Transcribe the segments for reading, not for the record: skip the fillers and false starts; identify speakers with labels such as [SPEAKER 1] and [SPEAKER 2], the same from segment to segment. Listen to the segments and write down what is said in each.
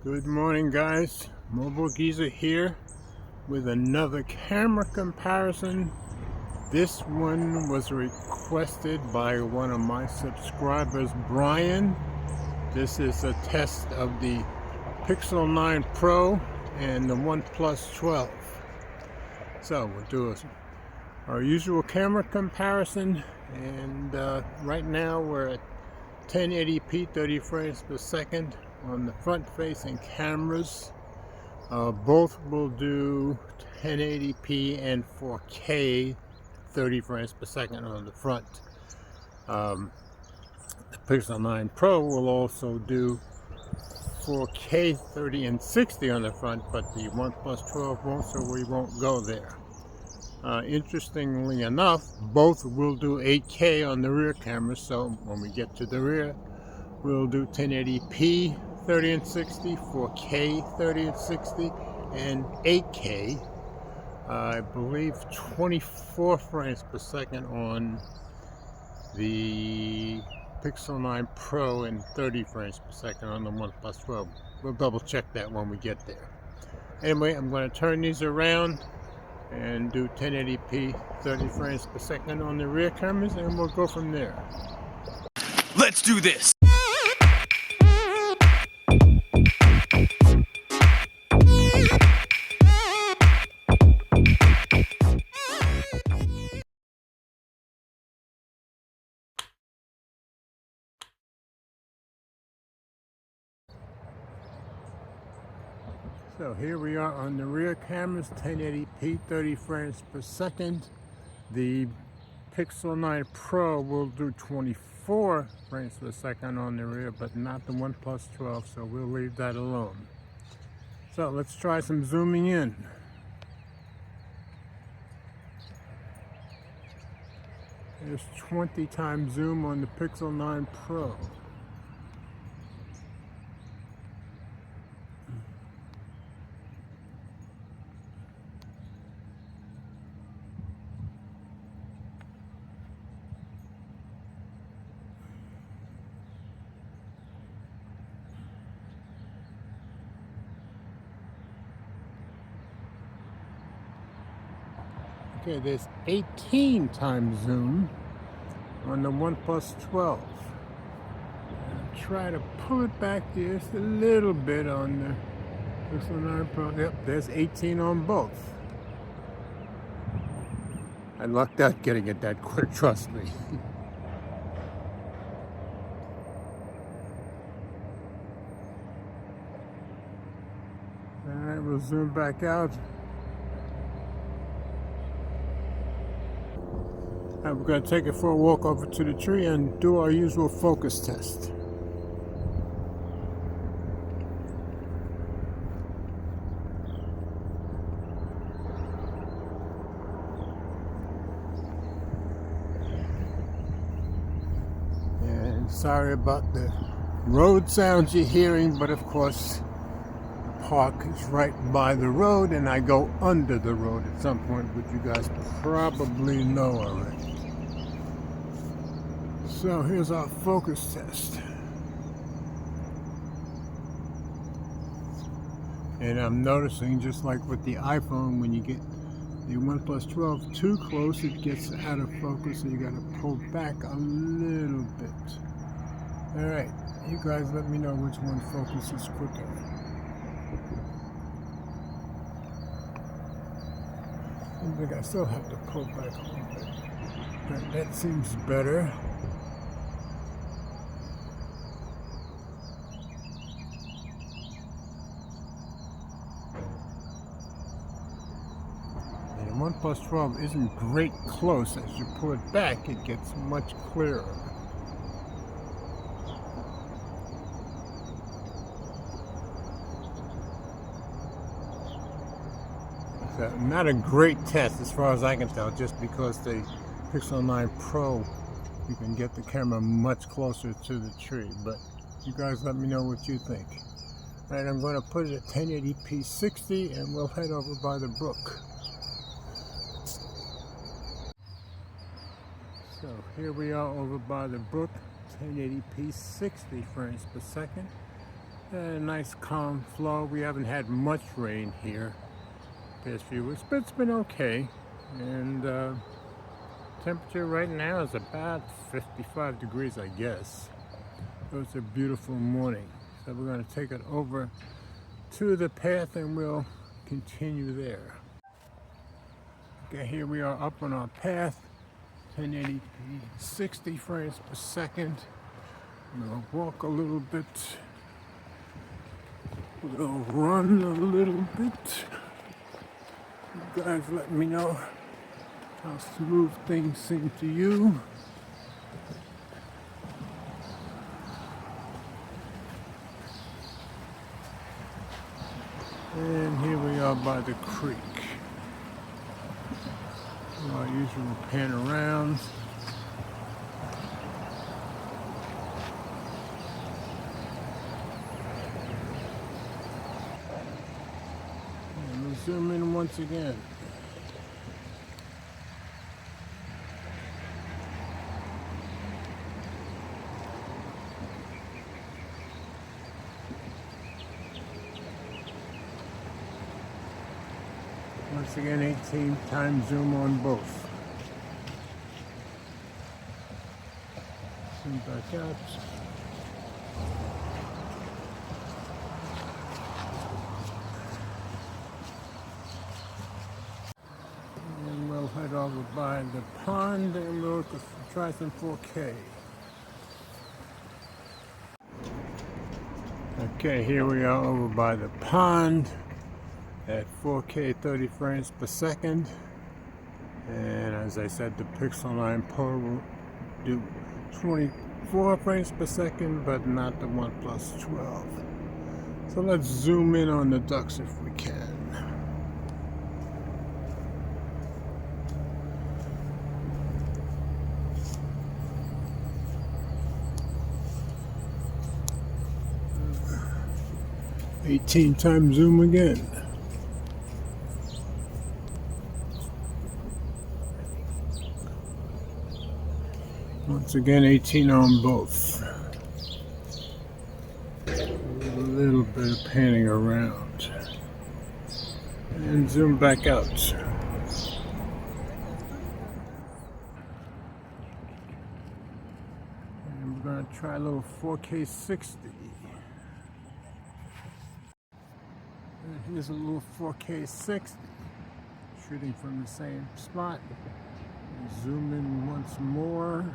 [SPEAKER 1] Good morning, guys. Mobile Geezer here with another camera comparison. This one was requested by one of my subscribers, Brian. This is a test of the Pixel 9 Pro and the OnePlus 12. So we'll do our usual camera comparison, and right now we're at 1080p 30 frames per second on the front facing cameras. Both will do 1080p and 4K 30 frames per second on the front. The Pixel 9 Pro will also do 4K 30 and 60 on the front, but the OnePlus 12 won't, so we won't go there. Interestingly enough, both will do 8K on the rear camera, so when we get to the rear, we'll do 1080p 30 and 60, 4K 30 and 60, and 8K. I believe 24 frames per second on the Pixel 9 Pro and 30 frames per second on the OnePlus 12. We'll double check that when we get there. Anyway, I'm going to turn these around and do 1080p 30 frames per second on the rear cameras, and we'll go from there.
[SPEAKER 2] Let's do this!
[SPEAKER 1] So here we are on the rear cameras, 1080p 30 frames per second. The Pixel 9 Pro will do 24 frames per second on the rear, but not the OnePlus 12, so we'll leave that alone. So let's try some zooming in. There's 20 times zoom on the Pixel 9 Pro. Okay, there's 18 times zoom on the OnePlus 12. I'll try to pull it back just a little bit on the Pixel 9 Pro. Yep, there's 18 on both. I lucked out getting it that quick, trust me. Alright, we'll zoom back out. We're going to take it for a walk over to the tree and do our usual focus test. And sorry about the road sounds you're hearing, but of course the park is right by the road and I go under the road at some point, which you guys probably know already. So here's our focus test. And I'm noticing, just like with the iPhone, when you get the OnePlus 12 too close, it gets out of focus, so you gotta pull back a little bit. Alright, you guys let me know which one focuses quicker. I think I still have to pull back a little bit. Right, that seems better. And the OnePlus 12 isn't great close. As you pull it back, it gets much clearer. So not a great test as far as I can tell, just because the Pixel 9 Pro, you can get the camera much closer to the tree, but you guys let me know what you think. Alright, I'm going to put it at 1080p 60 and we'll head over by the brook. So here we are over by the brook, 1080p 60 frames per second. A nice calm flow. We haven't had much rain here past few weeks, but it's been okay. And temperature right now is about 55 degrees, I guess. So it's a beautiful morning. So we're going to take it over to the path and we'll continue there. Okay, here we are up on our path, 1080p, 60 frames per second. We'll walk a little bit. We'll run a little bit. You guys let me know how smooth things seem to you. And here we are by the creek. Our usual pan around. And we'll zoom in once again. Once again, 18 times zoom on both. Zoom back out. And we'll head over by the pond and we'll try some 4K. Okay, here we are over by the pond at 4K 30 frames per second, and as I said, the Pixel 9 Pro will do 24 frames per second, but not the OnePlus 12. So let's zoom in on the ducks if we can. "18 times zoom again." Once again, 18 on both. A little bit of panning around. And zoom back out. And we're going to try a little 4K 60. And here's a little 4K 60. Shooting from the same spot. Zoom in once more.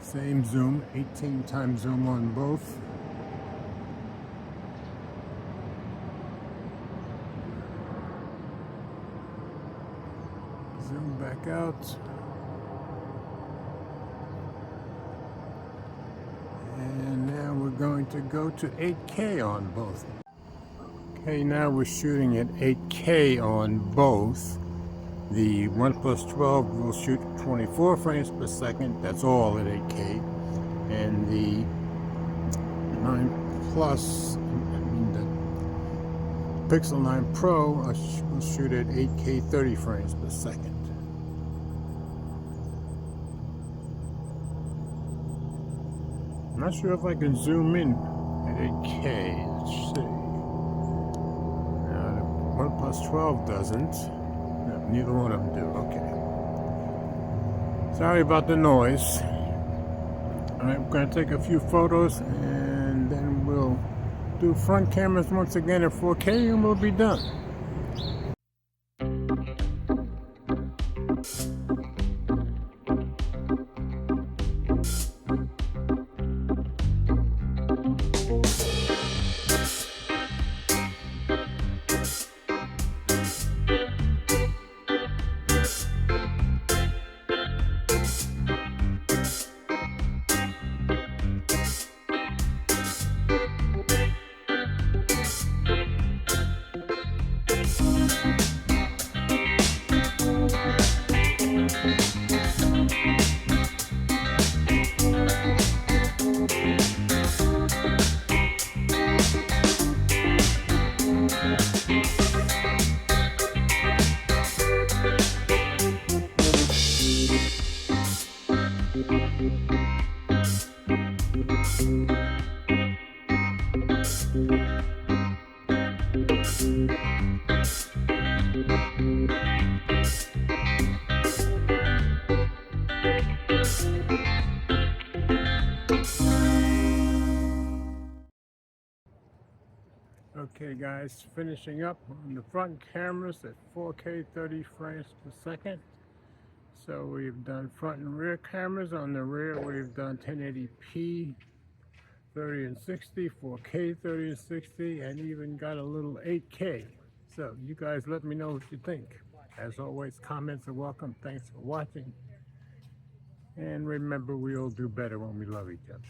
[SPEAKER 1] Same zoom, 18 times zoom on both. Zoom back out. And now we're going to go to 8K on both. Okay, now we're shooting at 8K on both. The OnePlus 12 will shoot 24 frames per second, that's all at 8K. And the 9 Plus, the Pixel 9 Pro will shoot at 8K 30 frames per second. I'm not sure if I can zoom in at 8K. Let's see. Now, the OnePlus 12 doesn't. No, neither one of them do. Okay. Sorry about the noise. Alright, we're going to take a few photos and then we'll do front cameras once again at 4K and we'll be done. Okay guys, finishing up on the front cameras at 4K 30 frames per second. So we've done front and rear cameras. On the rear we've done 1080p 30 and 60, 4K 30 and 60, and even got a little 8K. So you guys let me know what you think. As always, comments are welcome. Thanks for watching. And remember, we all do better when we love each other.